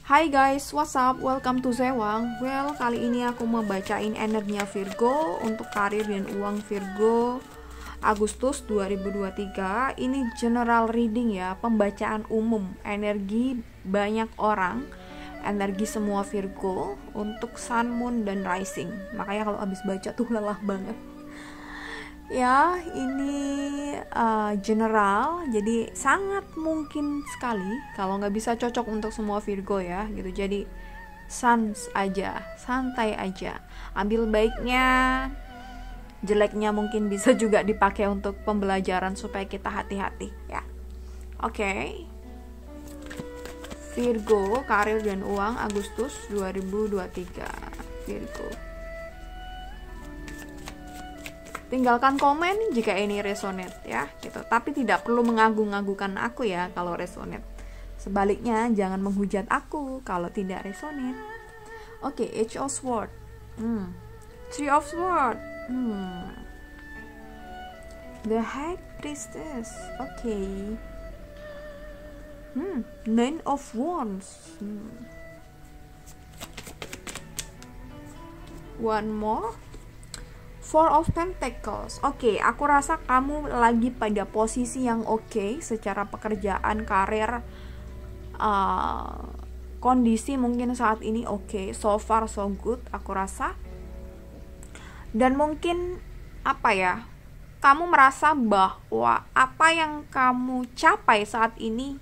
Hai guys, what's up? Welcome to Zewang. Well, kali ini aku mau bacain energinya Virgo untuk karir dan uang Virgo Agustus 2023. Ini general reading ya, pembacaan umum, energi banyak orang, energi semua Virgo untuk Sun, Moon, dan Rising. Makanya kalau habis baca tuh lelah banget. Ya, ini general, jadi sangat mungkin sekali kalau nggak bisa cocok untuk semua Virgo ya, gitu. Jadi sans aja, santai aja, ambil baiknya, jeleknya mungkin bisa juga dipakai untuk pembelajaran supaya kita hati-hati ya. Oke. Virgo, karir dan uang Agustus 2023. Virgo. Tinggalkan komen jika ini resonate ya, gitu. Tapi tidak perlu mengagung-agungkan aku ya kalau resonate. Sebaliknya jangan menghujat aku kalau tidak resonate. Oke, Age of Swords. Three of Swords. The High Priestess. Oke. Nine of Wands. One more. Four of Pentacles. Oke, aku rasa kamu lagi pada posisi yang oke secara pekerjaan, karir, kondisi mungkin saat ini oke. So far so good, aku rasa. Dan mungkin apa ya? Kamu merasa bahwa apa yang kamu capai saat ini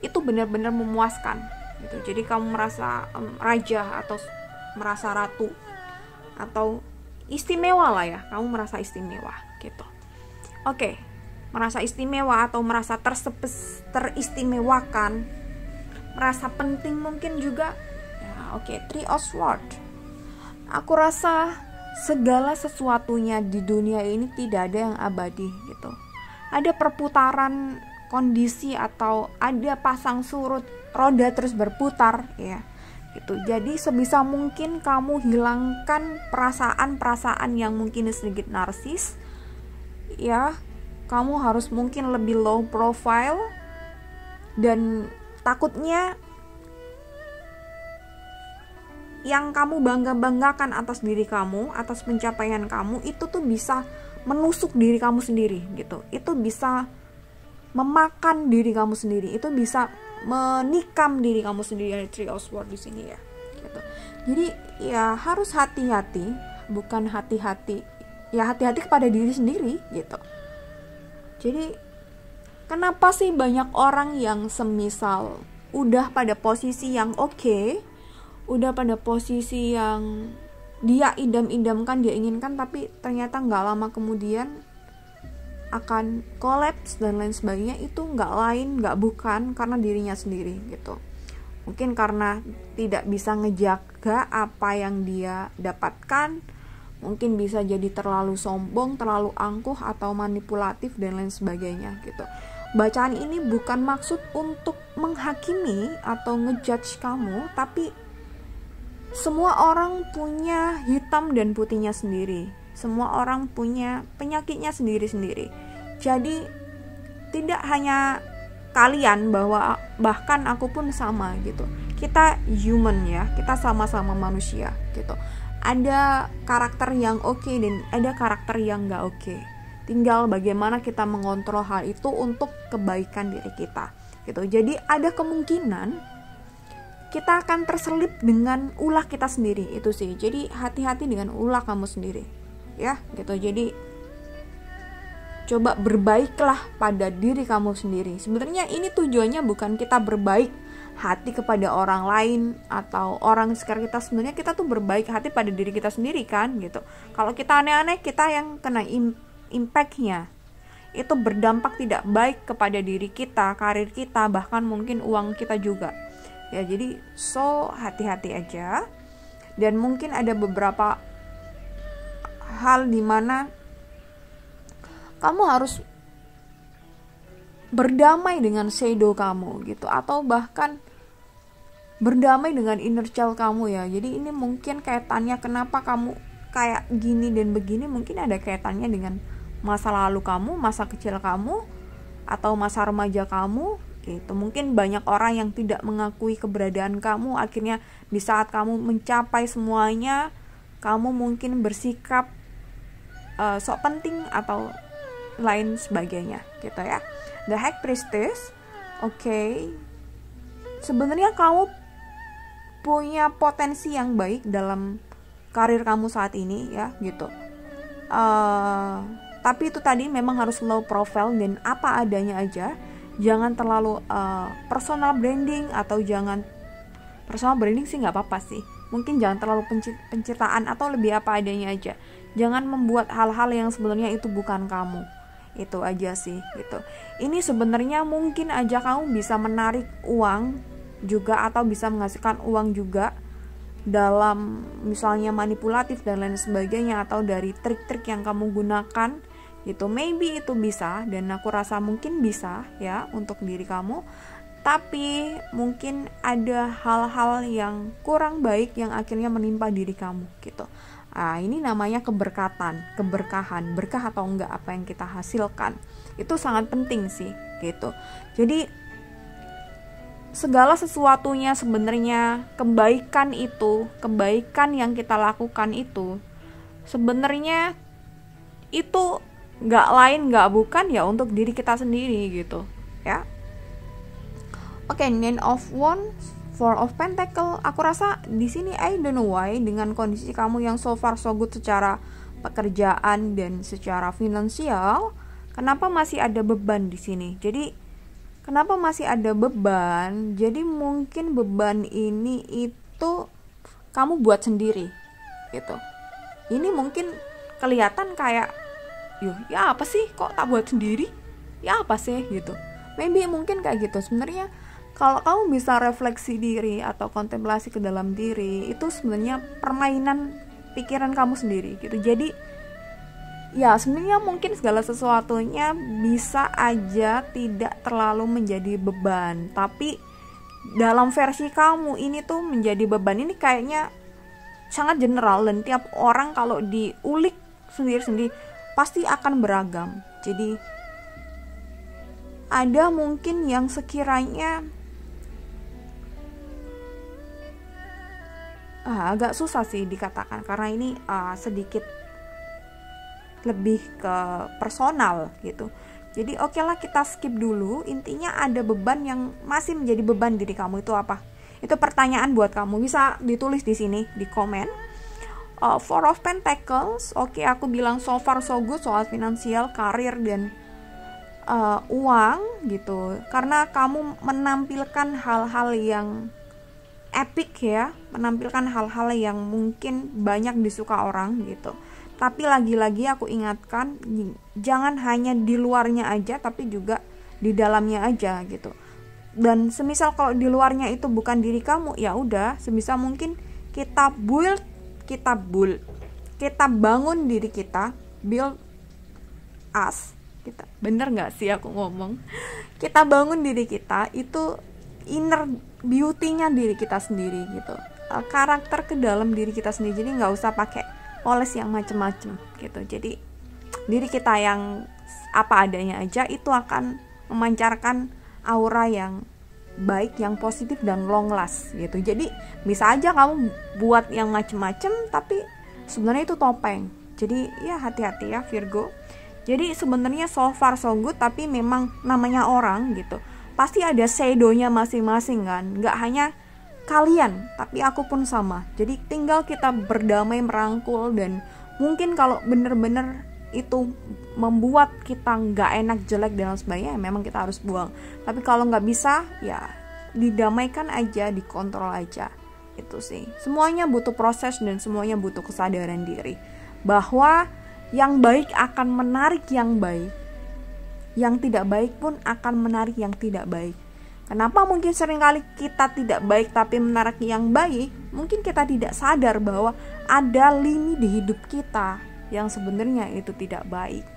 itu benar-benar memuaskan gitu. Jadi kamu merasa raja atau merasa ratu atau istimewa lah ya, kamu merasa istimewa gitu. Oke, merasa istimewa atau merasa teristimewakan, merasa penting mungkin juga ya. Oke, Three of Swords. Aku rasa segala sesuatunya di dunia ini tidak ada yang abadi gitu. Ada perputaran kondisi atau ada pasang surut, roda terus berputar ya gitu. Jadi sebisa mungkin kamu hilangkan perasaan-perasaan yang mungkin sedikit narsis ya. Kamu harus mungkin lebih low profile, dan takutnya yang kamu bangga-banggakan atas diri kamu, atas pencapaian kamu itu tuh bisa menusuk diri kamu sendiri gitu. Itu bisa memakan diri kamu sendiri, itu bisa menikam diri kamu sendiri. Dari Three of Swords di sini ya gitu. Jadi ya harus hati-hati, bukan hati-hati ya, hati-hati kepada diri sendiri gitu. Jadi kenapa sih banyak orang yang semisal udah pada posisi yang oke, udah pada posisi yang dia idam-idamkan, dia inginkan, tapi ternyata nggak lama kemudian akan kolaps dan lain sebagainya. Itu nggak bukan karena dirinya sendiri gitu. Mungkin karena tidak bisa ngejaga apa yang dia dapatkan, mungkin bisa jadi terlalu sombong, terlalu angkuh atau manipulatif dan lain sebagainya gitu. Bacaan ini bukan maksud untuk menghakimi atau ngejudge kamu, tapi semua orang punya hitam dan putihnya sendiri. Semua orang punya penyakitnya sendiri-sendiri. Jadi tidak hanya kalian, bahkan aku pun sama gitu. Kita human ya, kita sama-sama manusia gitu. Ada karakter yang oke dan ada karakter yang gak oke. Tinggal bagaimana kita mengontrol hal itu untuk kebaikan diri kita gitu. Jadi ada kemungkinan kita akan terselip dengan ulah kita sendiri, itu sih. Jadi hati-hati dengan ulah kamu sendiri ya gitu. Jadi coba berbaiklah pada diri kamu sendiri. Sebenarnya ini tujuannya bukan kita berbaik hati kepada orang lain atau orang sekitar kita. Sebenarnya kita tuh berbaik hati pada diri kita sendiri kan gitu. Kalau kita aneh-aneh, kita yang kena impactnya. Itu berdampak tidak baik kepada diri kita, karir kita, bahkan mungkin uang kita juga ya. Jadi so hati-hati aja. Dan mungkin ada beberapa hal dimana kamu harus berdamai dengan shadow kamu gitu, atau bahkan berdamai dengan inner child kamu ya. Jadi ini mungkin kaitannya kenapa kamu kayak gini dan begini, mungkin ada kaitannya dengan masa lalu kamu, masa kecil kamu, atau masa remaja kamu gitu. Mungkin banyak orang yang tidak mengakui keberadaan kamu, akhirnya di saat kamu mencapai semuanya, kamu mungkin bersikap sok penting atau lain sebagainya gitu ya. The High Priestess, oke. Sebenarnya kamu punya potensi yang baik dalam karir kamu saat ini ya gitu. Tapi itu tadi memang harus low profile dan apa adanya aja. Jangan terlalu personal branding, atau jangan personal branding sih nggak apa-apa sih. Mungkin jangan terlalu pencitraan, atau lebih apa adanya aja. Jangan membuat hal-hal yang sebenarnya itu bukan kamu. Itu aja sih gitu. Ini sebenarnya mungkin aja kamu bisa menarik uang juga, atau bisa menghasilkan uang juga dalam misalnya manipulatif dan lain sebagainya, atau dari trik-trik yang kamu gunakan gitu. Maybe itu bisa, dan aku rasa mungkin bisa ya untuk diri kamu. Tapi mungkin ada hal-hal yang kurang baik yang akhirnya menimpa diri kamu gitu. Ini namanya keberkahan, berkah atau enggak apa yang kita hasilkan. Itu sangat penting sih gitu. Jadi segala sesuatunya sebenarnya kebaikan yang kita lakukan itu sebenarnya itu nggak lain nggak bukan ya untuk diri kita sendiri gitu ya. Oke, Nine of Wands, Four of Pentacle. Aku rasa di sini I don't know why, dengan kondisi kamu yang so far so good secara pekerjaan dan secara finansial, kenapa masih ada beban di sini? Jadi kenapa masih ada beban? Jadi mungkin beban ini itu kamu buat sendiri gitu. Ini mungkin kelihatan kayak ya apa sih, kok tak buat sendiri? Ya apa sih gitu. Maybe mungkin kayak gitu. Sebenarnya kalau kamu bisa refleksi diri atau kontemplasi ke dalam diri, itu sebenarnya permainan pikiran kamu sendiri gitu. Jadi ya sebenarnya mungkin segala sesuatunya bisa aja tidak terlalu menjadi beban, tapi dalam versi kamu ini tuh menjadi beban. Ini kayaknya sangat general, dan tiap orang kalau diulik sendiri-sendiri pasti akan beragam. Jadi ada mungkin yang sekiranya agak susah sih dikatakan, karena ini sedikit lebih ke personal gitu. Jadi oke lah, kita skip dulu. Intinya ada beban yang masih menjadi beban diri kamu, itu apa? Itu pertanyaan buat kamu, bisa ditulis di sini di komen. Four of Pentacles, oke, aku bilang so far so good soal finansial, karir, dan uang gitu. Karena kamu menampilkan hal-hal yang epic ya, menampilkan hal-hal yang mungkin banyak disuka orang gitu. Tapi lagi-lagi aku ingatkan, jangan hanya di luarnya aja, tapi juga di dalamnya aja gitu. Dan semisal kalau di luarnya itu bukan diri kamu, ya udah, sebisa mungkin kita bangun diri kita, build us. Kita bener nggak sih aku ngomong? Kita bangun diri kita, itu inner beauty-nya diri kita sendiri gitu, karakter ke dalam diri kita sendiri. Jadi nggak usah pakai oles yang macem-macem gitu. Jadi diri kita yang apa adanya aja itu akan memancarkan aura yang baik, yang positif dan long last gitu. Jadi bisa aja kamu buat yang macem-macem tapi sebenarnya itu topeng. Jadi ya hati-hati ya Virgo. Jadi sebenarnya so far so good, tapi memang namanya orang gitu, pasti ada shadow-nya masing-masing kan. Nggak hanya kalian, tapi aku pun sama. Jadi tinggal kita berdamai, merangkul, dan mungkin kalau bener-bener itu membuat kita nggak enak, jelek dan sebagainya, memang kita harus buang. Tapi kalau nggak bisa, ya didamaikan aja, dikontrol aja. Itu sih. Semuanya butuh proses dan semuanya butuh kesadaran diri bahwa yang baik akan menarik yang baik, yang tidak baik pun akan menarik yang tidak baik. Kenapa mungkin seringkali kita tidak baik tapi menarik yang baik? Mungkin kita tidak sadar bahwa ada lini di hidup kita yang sebenarnya itu tidak baik,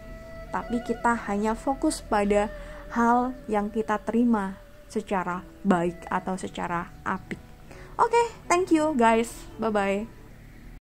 tapi kita hanya fokus pada hal yang kita terima secara baik atau secara apik. Oke, thank you guys, bye bye.